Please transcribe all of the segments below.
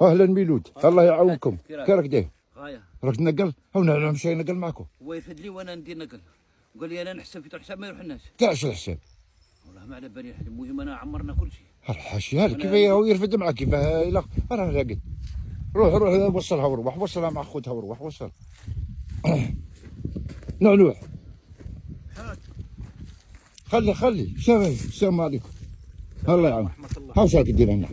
اهلا ميلود، الله يعاونكم. كي راك داير؟ غايه راك تنقل؟ هو نعم مشي نقل معكم. هو يفد لي وانا ندير نقل، وقال لي انا نحسب في الحساب ما يروح الناس. تاعش الحساب؟ والله ما على بالي، المهم انا عمرنا كل شيء. الحاشيه هذا كيف هو يرفد معك كيف راه راقد. روح وصلها وروح، وصلها مع خوتها وروح وصل. نعنوح خلي السلام عليكم. الله يعاون. هاو شاك دير هنا.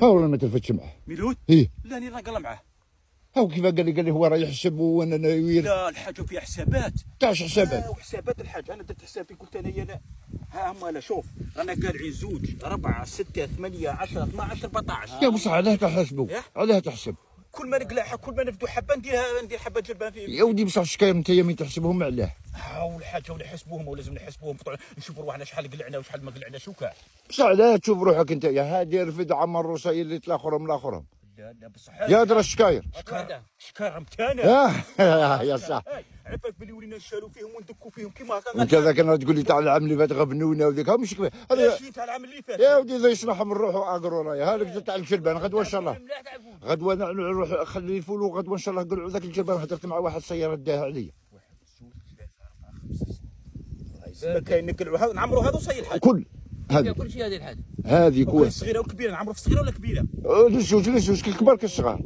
هاو ما تلفتش معاه. ميلود؟ ايه لا راني نقل معاه. هاو كيف قال لي هو راه يحسب وانا ناوير. لا الحاج فيها حسابات. تاعش حسابات؟ وحسابات الحاج، انا درت حسابي قلت انا لا ها هما لا شوف رانا قالعين 2 4 6 8 10 12 14. يا بصح علاه تحسبوا؟ علاه تحسب؟ كل ما نقلعها كل ما نفدو حبه ندير حبه جربان فيه. يا ودي بصح شكاير انت من تحسبهم علاه؟ هاو الحاج ولا يحسبوهم ولازم نحسبوهم، نشوفوا روحنا شحال قلعنا وشحال ما قلعناش وكاع. بصح علاه تشوف روحك انت يا هادي رفد عمر الرصايل اللي تلاخرهم الاخرهم. لا بصح يا درا الشكاير. شكاير متانا. يا صح. على بالك بلي ولينا نشالوا فيهم وندكوا فيهم كيما هكا. وانت ذاك انا تقول لي تاع العام اللي فات غبنونا وذاك مش كيف هذا تاع العام اللي فات. يا ودي اذا يصلح من روحه اقرو رايا هذاك تاع الجربان غدوه ان شاء الله. غدوه نروح خلي الفول وغدوه ان شاء الله نقلعوا ذاك الجربان. هدرت مع واحد سياره داها عليا. كاين نقلعوا نعمروا هذا وصي الحاج. هذه كل شيء هذه الحاجه. هذه كل صغيره وكبيره، نعمروا في صغيره ولا كبيره؟ للزوج كالكبار كالصغار.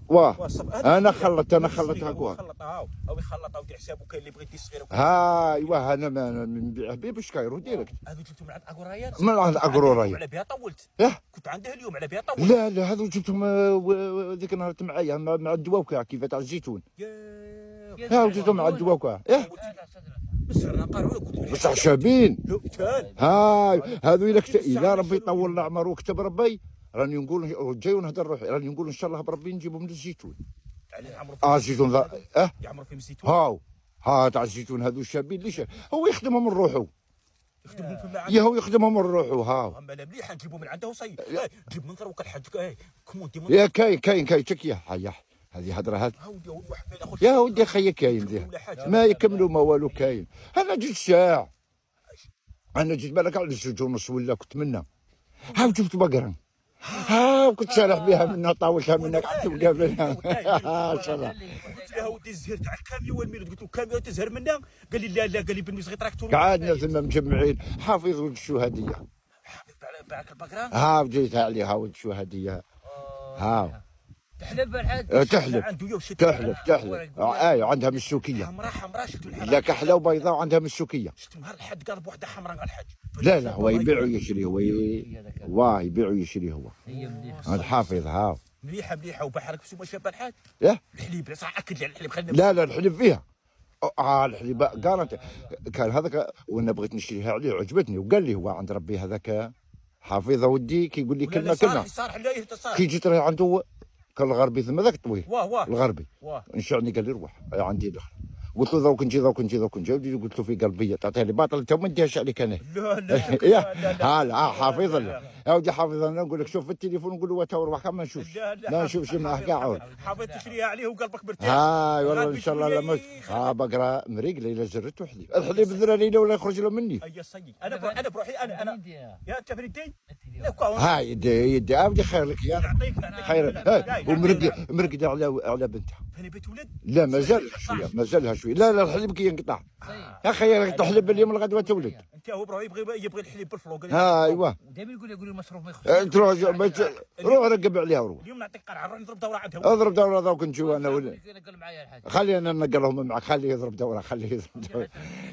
واه انا خلطتها هكا. خلطها او يخلطها ودير حسابه. كاين اللي بغى يدير صغيره. ايوا انا ما نبيعه به بشكايرو ديريكت. هذو جبتهم من عند اكورايا؟ من عند اكورايا. على بها طولت. كنت عنده اليوم على بها طولت. لا هذو جبتهم ذيك النهار معايا مع الدواء وكاع كيف تاع الزيتون. ها جبتهم مع الدواء وكاع. بصح شابين. هذو الا ربي يطول العمر وكتب ربي راني نقول جاي ونهضر روحي، راني نقول ان شاء الله بربي نجيبهم من الزيتون. الزيتون يعمروا فيهم الزيتون. ها تاع الزيتون هذو الشابين ليش هو يخدمهم من روحه. يخدمهم في المعامل. يا هو يخدمهم من روحه. اما لا مليح نجيبوا من عنده وصي. جيب منظر وكل حاج كوموندي يا كاين تشكيه هذه هضره هذه. يا ودي خيا كاين ما يكملوا ما والو كاين. انا جيت ساعه، انا جيت بالك على 2 ونص ولا كنت منا. جبت بقره وكنت سالح بها منها طاولتها منك حتى مقابلها. ان شاء الله. قلت له ودي الزهر تاع الكاميون ميلود، قلت له كاميون تزهر منا. قال لي لا قال لي بني صغير تراكتور. قعدنا ثم مجمعين حافظ ولد الشهاديه. حافظ باعك البقره. جيتها عليها ولد الشهاديه. تحلب الحاج. تحلب عندها مسوكيه حمراء شفتوا الحاج. لا كحله وبيضاء وعندها مسوكيه. شفت نهار الحد قال بوحده حمراء قال الحاج. لا هو يبيع ويشري. هو يبيع ويشري. هو هذا حافظ. مليحه وبحرك بسوما شاب الحاج. الحليب صح اكد لي الحليب خلينا. لا الحليب فيها. الحليب قالت كان هذاك وانا بغيت نشريها عليه عجبتني وقال لي هو عند ربي هذاك حافظه ودي كيقول لي كلمه كي جيت راه عنده كان الغربي ثم ذاك الطويل. الغربي نشعني قال لي روح عندي دخل. قلت له ذوك نجي قلت له في قلبي تعطيها لي باطل انت ما نديهاش عليك انا. لا حافظ يا ودي حافظ. انا نقول لك شوف في التليفون نقول له تروح ما نشوفش ما نشوفش معاه كاع. حافظ تشريها عليه وقلبك مرتاح. والله ان شاء الله لما بقرا مريقله الا جرته الحليب الذراري ولا يخرج له مني. انا بروحي انا يا انت في الدين. يدي ودي خير لك يا خير. ومرقده على بنتها. ثاني بيت ولد؟ لا مازالها شويه. لا الحليب كي ينقطع يا اخي تحلب اليوم الغدوه تولد. انت هو بروحه يبغي الحليب بالفلوق. ايوا دائما يقول المصروف ما يخرج. روح رقب عليها وروح. اليوم نعطيك قرعه نروح نضرب دوره عندهم. اضرب دوره ذوك نجوا انا ولا خلي انا نقلهم معك. خليه يضرب دوره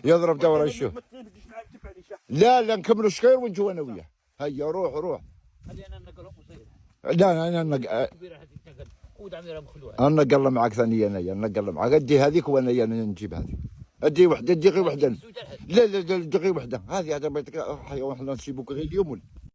يضرب دوره يشوف. لا نكملوا الشكير ونجوا انا وياه. هيا روح. خلي انا نقلهم وصير. لا انا نقل معك ثاني. انا نقل معك ادي هذيك وانا نجيب هذه. ادي وحده ادي غير وحده. لا غير وحده هذه بيتك حيوان. احنا نسيبوك غير اليوم ولا